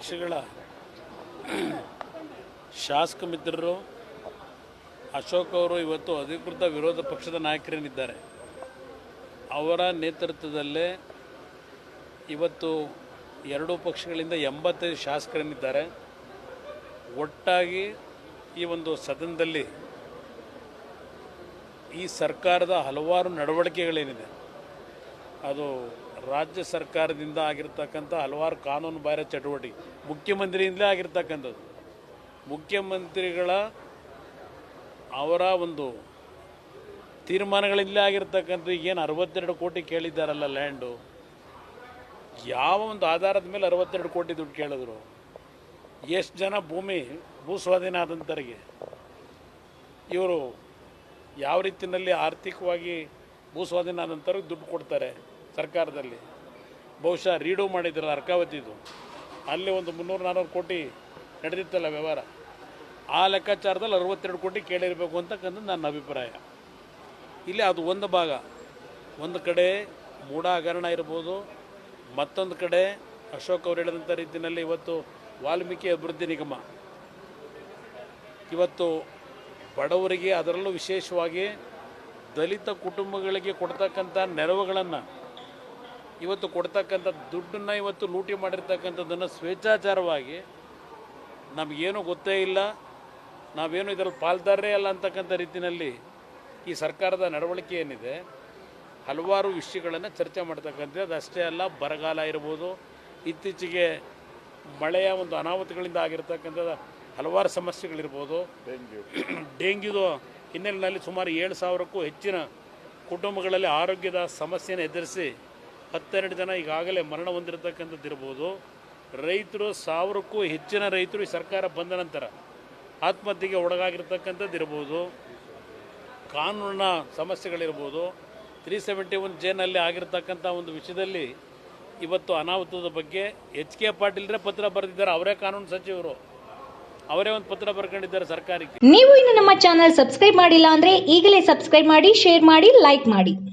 ಪಕ್ಷಗಳ ಶಾಸಕ ಮಿತ್ರರು ಅಶೋಕ್ ಅವರು ಇವತ್ತು ಅಧಿಕೃತ ವಿರೋಧ ಪಕ್ಷದ ನಾಯಕರೇನಿದ್ದಾರೆ ಅವರ ನೇತೃತ್ವದಲ್ಲೇ ಇವತ್ತು ಎರಡೂ ಪಕ್ಷಗಳಿಂದ 85 ಶಾಸಕರೇನಿದ್ದಾರೆ ಒಟ್ಟಾಗಿ ಈ ಒಂದು ಸದನದಲ್ಲಿ ಈ ಸರ್ಕಾರದ ಹಲವಾರು ನಡವಳಿಕೆಗಳೇನಿದೆ ಅದು ರಾಜ್ಯ ಸರ್ಕಾರದಿಂದ ಆಗಿರ್ತಕ್ಕಂಥ ಹಲವಾರು ಕಾನೂನು ಬಾಹಿರ ಚಟುವಟಿಕೆ ಮುಖ್ಯಮಂತ್ರಿಯಿಂದಲೇ ಆಗಿರ್ತಕ್ಕಂಥದ್ದು ಮುಖ್ಯಮಂತ್ರಿಗಳ ಅವರ ಒಂದು ತೀರ್ಮಾನಗಳಿಂದಲೇ ಆಗಿರ್ತಕ್ಕಂಥ ಈಗೇನು 62 ಕೋಟಿ ಕೇಳಿದ್ದಾರಲ್ಲ ಲ್ಯಾಂಡು ಯಾವ ಒಂದು ಆಧಾರದ ಮೇಲೆ 62 ಕೋಟಿ ದುಡ್ಡು ಕೇಳಿದ್ರು ಎಷ್ಟು ಜನ ಭೂ ಸ್ವಾಧೀನ ಆದಂಥವರಿಗೆ ಇವರು ಯಾವ ರೀತಿಯಲ್ಲಿ ಆರ್ಥಿಕವಾಗಿ ಭೂ ಸ್ವಾಧೀನ ಆದಂಥವ್ರಿಗೆ ದುಡ್ಡು ಕೊಡ್ತಾರೆ ಸರ್ಕಾರದಲ್ಲಿ ಬಹುಶಃ ರೀಡು ಮಾಡಿದ್ರಲ್ಲ ಅರ್ಕಾವತಿದು ಅಲ್ಲಿ ಒಂದು 300-400 ಕೋಟಿ ನಡೆದಿತ್ತಲ್ಲ ವ್ಯವಹಾರ ಆ ಲೆಕ್ಕಾಚಾರದಲ್ಲಿ 62 ಕೋಟಿ ಕೇಳಿರಬೇಕು ಅಂತಕ್ಕಂಥದ್ದು ನನ್ನ ಅಭಿಪ್ರಾಯ ಇಲ್ಲಿ ಅದು ಒಂದು ಭಾಗ ಒಂದು ಕಡೆ ಮೂಢ ಹಗರಣ ಇರ್ಬೋದು ಮತ್ತೊಂದು ಕಡೆ ಅಶೋಕ್ ಅವರು ಹೇಳಿದಂಥ ರೀತಿಯಲ್ಲಿ ಇವತ್ತು ವಾಲ್ಮೀಕಿ ಅಭಿವೃದ್ಧಿ ನಿಗಮ ಇವತ್ತು ಬಡವರಿಗೆ ಅದರಲ್ಲೂ ವಿಶೇಷವಾಗಿ ದಲಿತ ಕುಟುಂಬಗಳಿಗೆ ಕೊಡ್ತಕ್ಕಂಥ ನೆರವುಗಳನ್ನು ಇವತ್ತು ಕೊಡ್ತಕ್ಕಂಥ ದುಡ್ಡನ್ನು ಇವತ್ತು ಲೂಟಿ ಮಾಡಿರ್ತಕ್ಕಂಥದ್ದನ್ನು ಸ್ವೇಚ್ಛಾಚಾರವಾಗಿ ನಮಗೇನು ಗೊತ್ತೇ ಇಲ್ಲ ನಾವೇನು ಇದರಲ್ಲಿ ಪಾಲ್ದಾರರೇ ಅಲ್ಲ ಅಂತಕ್ಕಂಥ ರೀತಿಯಲ್ಲಿ ಈ ಸರ್ಕಾರದ ನಡವಳಿಕೆ ಏನಿದೆ ಹಲವಾರು ವಿಷಯಗಳನ್ನು ಚರ್ಚೆ ಮಾಡ್ತಕ್ಕಂಥದ್ದು ಅದಷ್ಟೇ ಅಲ್ಲ ಬರಗಾಲ ಇರ್ಬೋದು ಇತ್ತೀಚೆಗೆ ಮಳೆಯ ಒಂದು ಅನಾಹುತಗಳಿಂದ ಆಗಿರ್ತಕ್ಕಂಥದ್ದು ಹಲವಾರು ಸಮಸ್ಯೆಗಳಿರ್ಬೋದು ಡೆಂಗ್ಯೂದು ಹಿನ್ನೆಲೆಯಲ್ಲಿ ಸುಮಾರು 7,000ಕ್ಕೂ ಹೆಚ್ಚಿನ ಕುಟುಂಬಗಳಲ್ಲಿ ಆರೋಗ್ಯದ ಸಮಸ್ಯೆಯನ್ನು ಎದುರಿಸಿ 12 ಜನ ಈಗಾಗಲೇ ಮರಣ ಹೊಂದಿರತಕ್ಕಂಥದ್ದು ಇರ್ಬೋದು ರೈತರು 1000ಕ್ಕೂ ಹೆಚ್ಚಿನ ರೈತರು ಈ ಸರ್ಕಾರ ಬಂದ ನಂತರ ಆತ್ಮಹತ್ಯೆಗೆ ಒಳಗಾಗಿರ್ತಕ್ಕಂಥದ್ದು ಇರ್ಬೋದು ಕಾನೂನಿನ ಸಮಸ್ಯೆಗಳಿರ್ಬೋದು 371 ಜೇನಲ್ಲಿ ಆಗಿರ್ತಕ್ಕಂಥ ಒಂದು ವಿಷಯದಲ್ಲಿ ಇವತ್ತು ಅನಾಹುತದ ಬಗ್ಗೆ HK ಪಾಟೀಲ್ರೇ ಪತ್ರ ಬರೆದಿದ್ದಾರೆ ಅವರೇ ಕಾನೂನು ಸಚಿವರು ಅವರೇ ಒಂದು ಪತ್ರ ಬರ್ಕೊಂಡಿದ್ದಾರೆ ಸರ್ಕಾರಕ್ಕೆ ನೀವು ಇನ್ನು ನಮ್ಮ ಚಾನೆಲ್ ಸಬ್ಸ್ಕ್ರೈಬ್ ಮಾಡಿಲ್ಲ ಅಂದ್ರೆ ಈಗಲೇ ಸಬ್ಸ್ಕ್ರೈಬ್ ಮಾಡಿ ಶೇರ್ ಮಾಡಿ ಲೈಕ್ ಮಾಡಿ